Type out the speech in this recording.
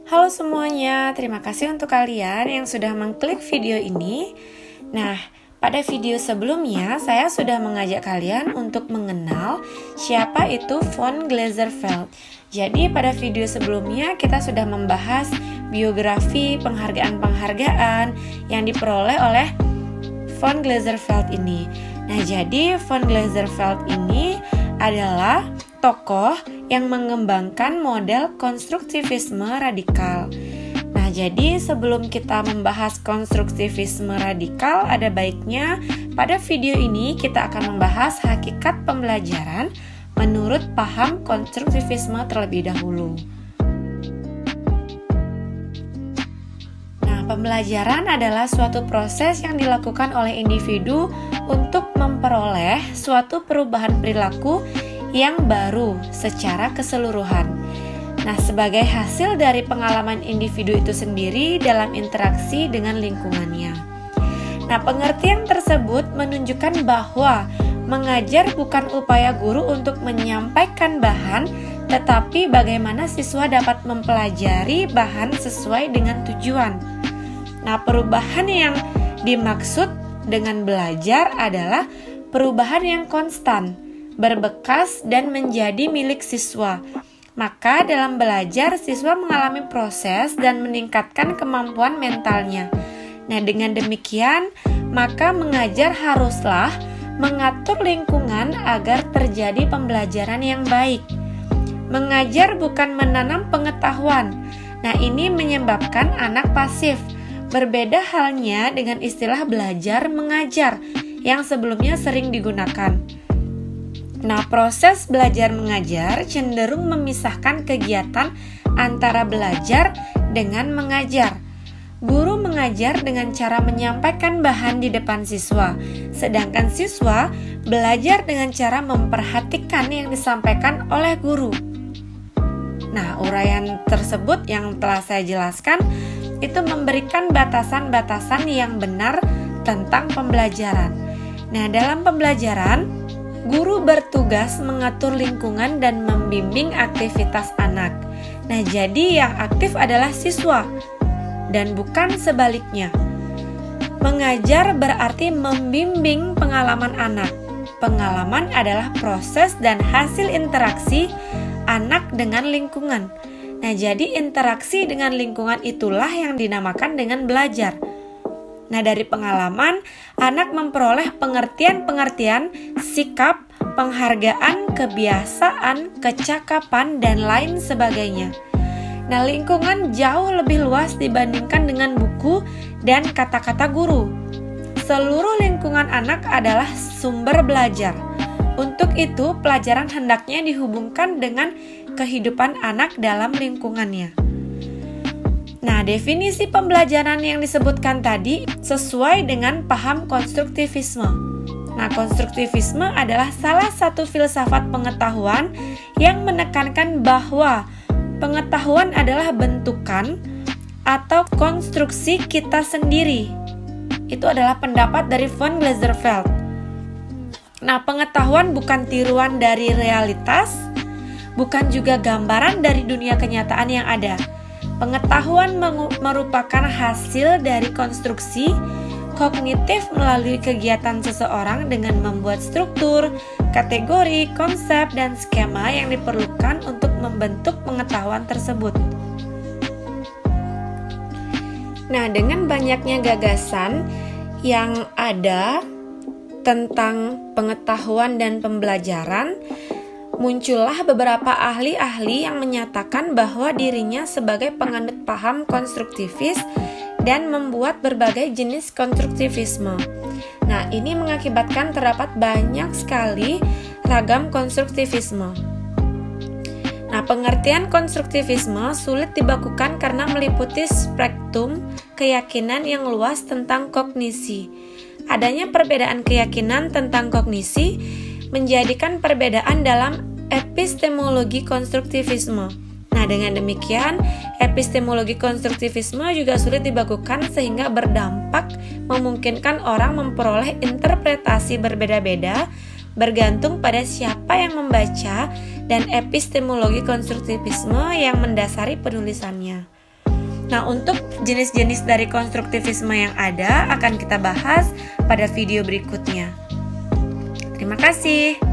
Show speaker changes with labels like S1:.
S1: Halo semuanya, terima kasih untuk kalian yang sudah mengklik video ini. Nah, pada video sebelumnya saya sudah mengajak kalian untuk mengenal siapa itu von Glaserfeld. Jadi pada video sebelumnya kita sudah membahas biografi penghargaan-penghargaan yang diperoleh oleh von Glaserfeld ini. Nah, jadi von Glaserfeld ini adalah tokoh yang mengembangkan model konstruktivisme radikal. Nah, jadi sebelum kita membahas konstruktivisme radikal, ada baiknya pada video ini kita akan membahas hakikat pembelajaran menurut paham konstruktivisme terlebih dahulu. Nah, pembelajaran adalah suatu proses yang dilakukan oleh individu untuk memperoleh suatu perubahan perilaku yang baru secara keseluruhan. Nah, sebagai hasil dari pengalaman individu itu sendiri dalam interaksi dengan lingkungannya. Nah, pengertian tersebut menunjukkan bahwa mengajar bukan upaya guru untuk menyampaikan bahan, tetapi bagaimana siswa dapat mempelajari bahan sesuai dengan tujuan. Nah, perubahan yang dimaksud dengan belajar adalah perubahan yang konstan, berbekas dan menjadi milik siswa. Maka dalam belajar siswa mengalami proses dan meningkatkan kemampuan mentalnya. Nah, dengan demikian maka mengajar haruslah mengatur lingkungan agar terjadi pembelajaran yang baik. Mengajar bukan menanam pengetahuan. Nah, ini menyebabkan anak pasif. Berbeda halnya dengan istilah belajar mengajar yang sebelumnya sering digunakan. Nah, proses belajar mengajar cenderung memisahkan kegiatan antara belajar dengan mengajar. Guru mengajar dengan cara menyampaikan bahan di depan siswa, sedangkan siswa belajar dengan cara memperhatikan yang disampaikan oleh guru. Nah, uraian tersebut yang telah saya jelaskan itu memberikan batasan-batasan yang benar tentang pembelajaran. Nah, dalam pembelajaran guru bertugas mengatur lingkungan dan membimbing aktivitas anak. Nah, jadi yang aktif adalah siswa dan bukan sebaliknya. Mengajar berarti membimbing pengalaman anak. Pengalaman adalah proses dan hasil interaksi anak dengan lingkungan. Nah, jadi interaksi dengan lingkungan itulah yang dinamakan dengan belajar. Nah, dari pengalaman, anak memperoleh pengertian-pengertian, sikap, penghargaan, kebiasaan, kecakapan, dan lain sebagainya. Nah, lingkungan jauh lebih luas dibandingkan dengan buku dan kata-kata guru. Seluruh lingkungan anak adalah sumber belajar. Untuk itu, pelajaran hendaknya dihubungkan dengan kehidupan anak dalam lingkungannya. Nah, definisi pembelajaran yang disebutkan tadi sesuai dengan paham konstruktivisme. Nah, konstruktivisme adalah salah satu filsafat pengetahuan yang menekankan bahwa pengetahuan adalah bentukan atau konstruksi kita sendiri. Itu adalah pendapat dari von Glaserfeld. Nah, pengetahuan bukan tiruan dari realitas, bukan juga gambaran dari dunia kenyataan yang ada. Pengetahuan merupakan hasil dari konstruksi kognitif melalui kegiatan seseorang dengan membuat struktur, kategori, konsep, dan skema yang diperlukan untuk membentuk pengetahuan tersebut. Nah, dengan banyaknya gagasan yang ada tentang pengetahuan dan pembelajaran, muncullah beberapa ahli-ahli yang menyatakan bahwa dirinya sebagai penganut paham konstruktivis dan membuat berbagai jenis konstruktivisme. Nah, ini mengakibatkan terdapat banyak sekali ragam konstruktivisme. Nah, pengertian konstruktivisme sulit dibakukan karena meliputi spektrum keyakinan yang luas tentang kognisi. Adanya perbedaan keyakinan tentang kognisi menjadikan perbedaan dalam epistemologi konstruktivisme. Nah, dengan demikian, epistemologi konstruktivisme juga sulit dibakukan sehingga berdampak memungkinkan orang memperoleh interpretasi berbeda-beda bergantung pada siapa yang membaca dan epistemologi konstruktivisme yang mendasari penulisannya. Nah, untuk jenis-jenis dari konstruktivisme yang ada akan kita bahas pada video berikutnya. Terima kasih.